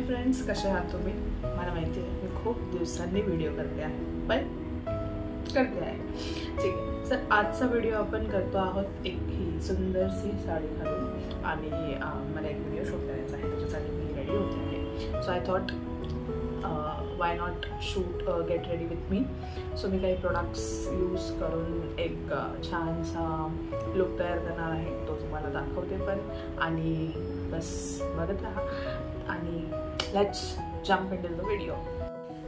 Hi friends, कसे आहात तुम्ही? मला माहिती आहे मी खूप दिवसांनी व्हिडिओ करते आहे, पण करते आहे. ठीक आहे. सर आजचा व्हिडिओ आपण करतो आहोत एक ही सुंदरशी साडी घालून आणि मला एक व्हिडिओ शूट करायचा आहे, त्याच्यासाठी मी रेडी होते आहे. So I thought why not shoot get ready with me. So मी काही प्रोडक्ट्स यूज करून एक छानसा लुक तयार करणार आहे, तो तुम्हाला दाखवते पण. आणि बस बघत राहा आणि let's jump into the video.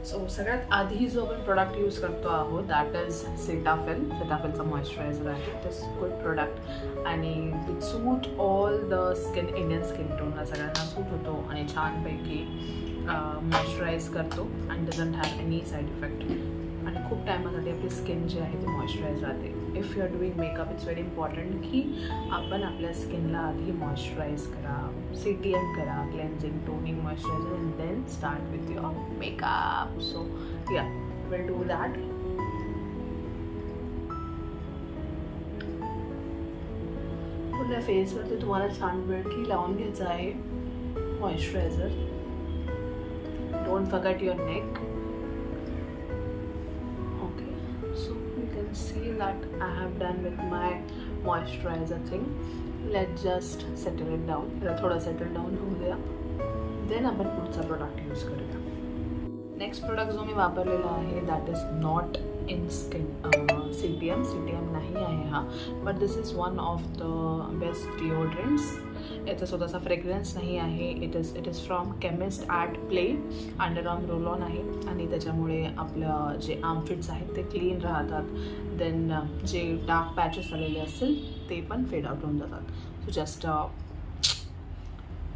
So सगळ्यात आधी जो आपण प्रोडक्ट यूज करतो आहोत दॅट इज सेटाफिलचा मॉइश्चरायझर आहे. दिस गुड प्रोडक्ट आणि with suit all the skin, Indian skin टोनला सगळ्यांना सूट होतो आणि छानपैकी मॉइश्चराईज करतो and doesn't have any side effect. आणि खूप टायमासाठी आपली स्किन जी आहे ती मॉइश्चराईज राहते. If you are doing makeup it's very important की आपण आपल्या स्किनला आधी मॉइश्चराईज करा, CTM करा, cleansing, toning, moisturiser and then start with your makeup. So या विल डू दॅट. पूर्ण फेसवरती तुम्हाला छानपैकी लावून घ्यायचं आहे moisturiser. Don't forget your neck. Okay, so you can see that I have done with my moisturizer thing. Let's just settle it down. थोड़ा settle down हो गया, then आपण पुढचा प्रोडक्ट यूज करूया. नेक्स्ट प्रोडक्ट जो मी वापरलेला आहे that is not in skin CTM नाही आहे हा, but this is one of the best deodorants. याचा स्वतःचा फ्रेग्रन्स नाही आहे. It is from chemist at play. Underarm roll on आहे आणि त्याच्यामुळे आपलं जे आर्मफिट्स आहेत ते क्लीन राहतात. देन जे डार्क पॅचेस आलेले असतील ते पण फेड आउट होऊन जातात. सो जस्ट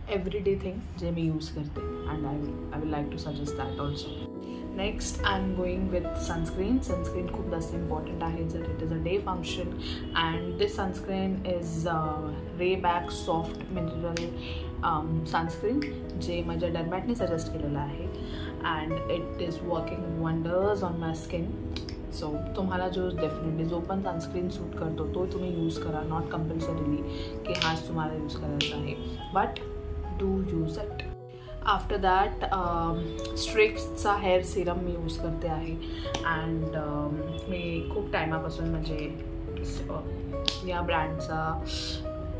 एव्हरीडे थिंग जे मी यूज करते and I will like to suggest that also. Next I am going with sunscreen. Sunscreen खूप जास्त इम्पॉर्टंट आहे जर it is a day function. And this sunscreen is रेबॅक सॉफ्ट मिनरल सनस्क्रीन जे माझ्या डर्मॅटने सजेस्ट केलेलं आहे and it is working wonders on my skin. So तुम्हाला डेफिनेटली जो पण सनस्क्रीन सूट करतो तो तुम्ही यूज करा. नॉट कंपल्सरीली की हाच तुम्हाला यूज करायचा आहे, but do use it. After that स्ट्रिक्सचा हेअर सिरम मी यूज करते आहे अँड मी खूप टायमापासून म्हणजे या ब्रँडचा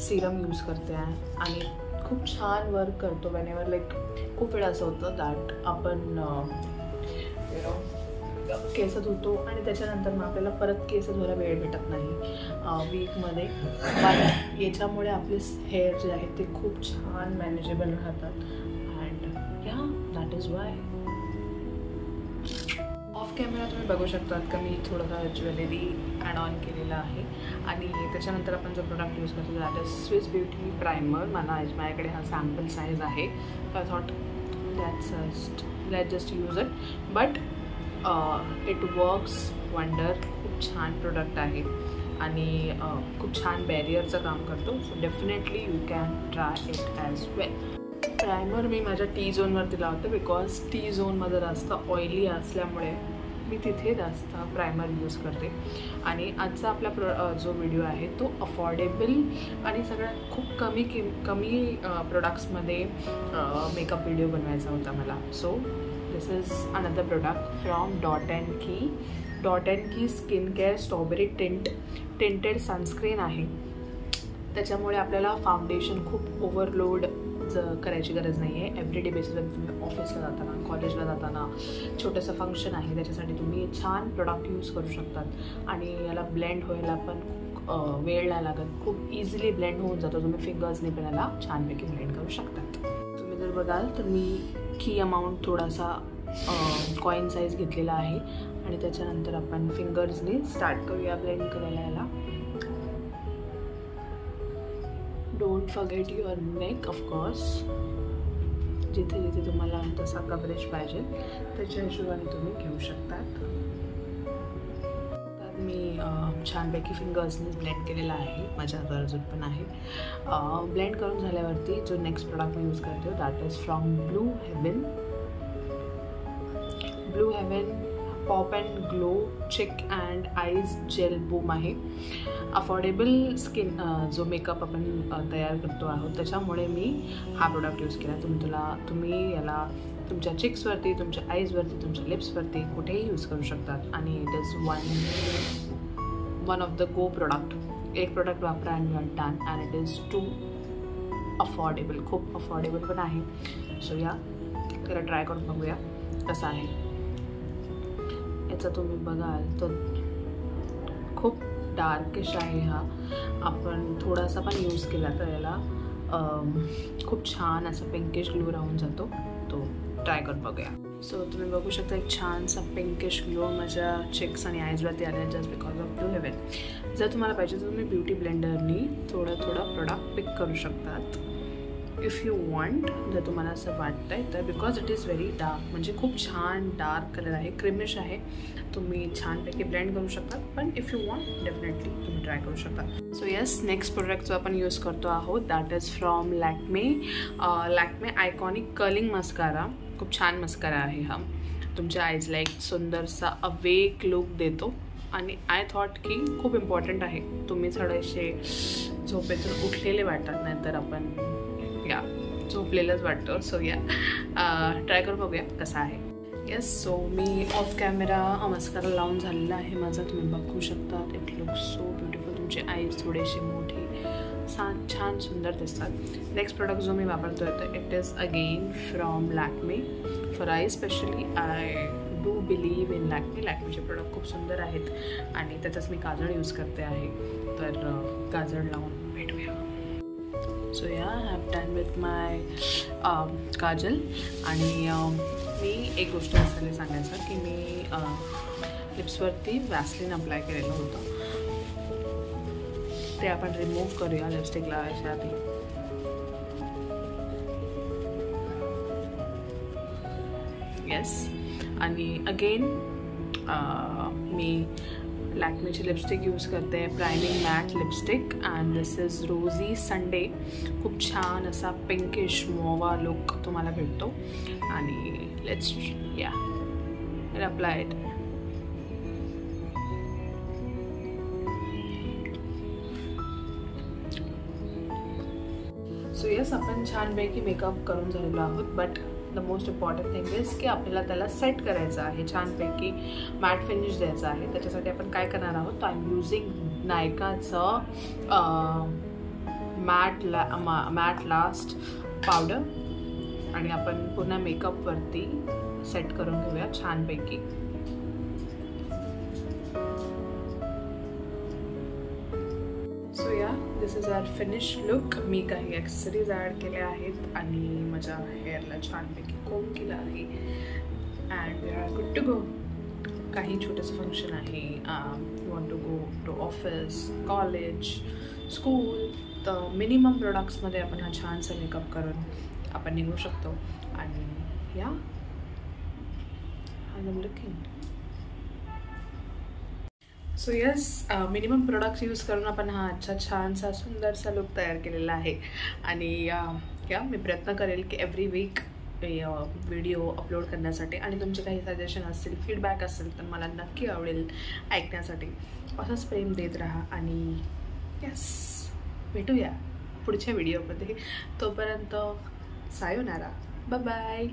सिरम यूज करते आहे आणि खूप छान वर्क करतो. वेनेवर लाईक खूप वेळा असं होतं दॅट आपण केस धुतो आणि त्याच्यानंतर मग आपल्याला परत केस धुवायला वेळ भेटत नाही वीकमध्ये. पण याच्यामुळे आपले हेअर जे आहेत ते खूप छान मॅनेजेबल राहतात अँड या that is why. Off camera तुम्ही बघू शकतात का मी थोडंसं ज्वेलरी ॲड ऑन केलेलं आहे आणि त्याच्यानंतर आपण जो प्रोडक्ट यूज करतो that is Swiss beauty primer. माझ्याकडे हा सॅम्पल साईज आहे. I thought let's just use it, but it works wonder. खूप छान प्रोडक्ट आहे आणि खूप छान बॅरियरचं काम करतो. So definitely you can try it as well. Primer मी माझ्या टी झोनवरती लावते बिकॉज टी झोनमध्ये जास्त ऑइली असल्यामुळे मी तिथे जास्त प्रायमर यूज करते. आणि आजचा आपला जो व्हिडिओ आहे तो अफोर्डेबल आणि सगळ्यात खूप कमी प्रोडक्ट्समध्ये मेकअप व्हिडिओ बनवायचा होता मला. So this is another product from Dot and Key skin care strawberry tinted sunscreen आहे. त्याच्यामुळे आपल्याला फाउंडेशन खूप ओव्हरलोड करायची गरज नाही आहे. एव्हरीडे बेसिसवर तुम्ही ऑफिसला जाताना, कॉलेजला जाताना, छोटंसं फंक्शन आहे त्याच्यासाठी तुम्ही छान प्रोडक्ट यूज करू शकतात आणि याला ब्लेंड व्हायला पण खूप वेळ नाही लागत. खूप इझिली ब्लेंड होऊन जातो. तुम्ही फिंगर्सने पण याला छानपैकी ब्लेंड करू शकतात. तुम्ही जर बघाल तर मी की अमाऊंट थोडासा कॉईन साईज घेतलेला आहे आणि त्याच्यानंतर आपण फिंगर्सने स्टार्ट करूया ब्लेंड करायला याला. Don't forget your neck of course. जिथे जिथे तुम्हाला तसा कव्हरेज पाहिजे त्याच्या हिशोबाने तुम्ही घेऊ शकतात. तर मी छानपैकी फिंगर्सने ब्लेंड केलेला आहे. माझ्या गरजूत पण आहे. ब्लेंड करून झाल्यावरती जो नेक्स्ट प्रोडक्ट मी यूज करते that is from Blue Heaven. Pop and glow cheek and eyes gel boom आहे. अफोर्डेबल स्किन जो मेकअप आपण तयार करतो आहोत त्याच्यामुळे मी हा प्रोडक्ट यूज केला. तुम्ही याला तुमच्या चिक्सवरती, तुमच्या आईजवरती, तुमच्या लिप्सवरती कुठेही यूज करू शकतात. आणि it is one of the go product. एक प्रोडक्ट वापरा and you are done. And it is too affordable, खूप अफोर्डेबल पण आहे. सो या त्याला ट्राय करून बघूया कसं आहे. याचा तुम्ही बघाल तर खूप डार्किश आहे हा. आपण थोडासा पण यूज केला तर याला खूप छान असा पिंकिश ग्लो राहून जातो. तो ट्राय करून बघूया. सो तुम्ही बघू शकता एक छानसा पिंकिश ग्लो माझ्या चिक्स आणि आईजवरती आले just because of Blue Heaven. जर तुम्हाला पाहिजे तर तुम्ही ब्युटी ब्लेंडरनी थोडं प्रोडक्ट पिक करू शकतात इफ यू वॉन्ट. जर तुम्हाला असं वाटतं आहे तर because it is very dark, म्हणजे खूप छान डार्क कलर आहे, क्रीमिश आहे. तुम्ही छानपैकी ब्लेंड करू शकता. पण इफ यू वॉन्ट डेफिनेटली तुम्ही ट्राय करू शकता. सो येस, नेक्स्ट प्रोडक्ट जो आपण यूज करतो आहोत that is from Lakme. Lakme iconic curling mascara. खूप छान मस्कारा आहे हा. तुमच्या आईजला एक सुंदरसा अवेक लुक देतो. आणि आय थॉट की खूप इम्पॉर्टंट आहे. तुम्ही थोडेसे झोपेतून उठलेले वाटतात, नाहीतर आपण या झोपलेलंच वाटतं. सो या ट्राय करून बघूया कसा आहे. येस, सो मी ऑफ कॅमेरा मस्कारा लावून झालेला आहे माझा. तुम्ही बघू शकता. It looks so beautiful. तुमचे आईज थोडेसे मोठे छान सुंदर दिसतात. नेक्स्ट प्रोडक्ट जो मी वापरतो आहे तर it is again from Lakme for eye specially. I do believe in Lakme. लॅक्मेचे प्रोडक्ट खूप सुंदर आहेत आणि त्याचाच मी काजळ यूज करते आहे. तर काजळ लावून भेटूया. सो या आय हॅव डन विथ माय काजल. आणि मी एक गोष्ट असं सांगायचं की मी लिप्सवरती वॅसलीन अप्लाय केलेलं होतं. ते आपण रिमूव्ह करूया लिपस्टिक लावायच्या आधी. येस, आणि अगेन मी लॅक्मेची लिपस्टिक यूज करते, priming matte lipstick. And this is rosy Sunday. खूप छान असा पिंकिश मोवा लुक तुम्हाला भेटतो. आणि लेट्स या अप्लाय इट. सो येस, आपण छानपैकी मेकअप करून झालेलो आहोत. But the most important thing is की आपल्याला त्याला सेट करायचं आहे, छानपैकी मॅट फिनिश द्यायचं आहे. त्याच्यासाठी आपण काय करणार आहोत, आय एम युझिंग नायकाचं मॅट लास्ट पावडर. आणि आपण पुन्हा मेकअपवरती सेट करून घेऊया छानपैकी. सो या दिस इज आवर फिनिश लुक. मी काही ॲक्सेसरीज ॲड केल्या आहेत आणि माझ्या हेअरला छानपैकी कोम केलं आहे. And we are good to go. काही छोटंसं फंक्शन आहे, you want to go to office, college, school, तर मिनिमम प्रोडक्ट्समध्ये आपण हा छानसा मेकअप करून आपण निघू शकतो. आणि या I am looking. So yes, minimum products use करून आपण हा छानसा सुंदरसा लुक तयार केलेला आहे. आणि या मी प्रयत्न करेल की एव्हरी वीक व्हिडिओ अपलोड करण्यासाठी. आणि तुमचे काही सजेशन असतील, फीडबॅक असेल तर मला नक्की आवडेल ऐकण्यासाठी. असंच प्रेम देत राहा. आणि येस, भेटूया पुढच्या व्हिडिओमध्ये. तोपर्यंत सायोनारा, बाय बाय.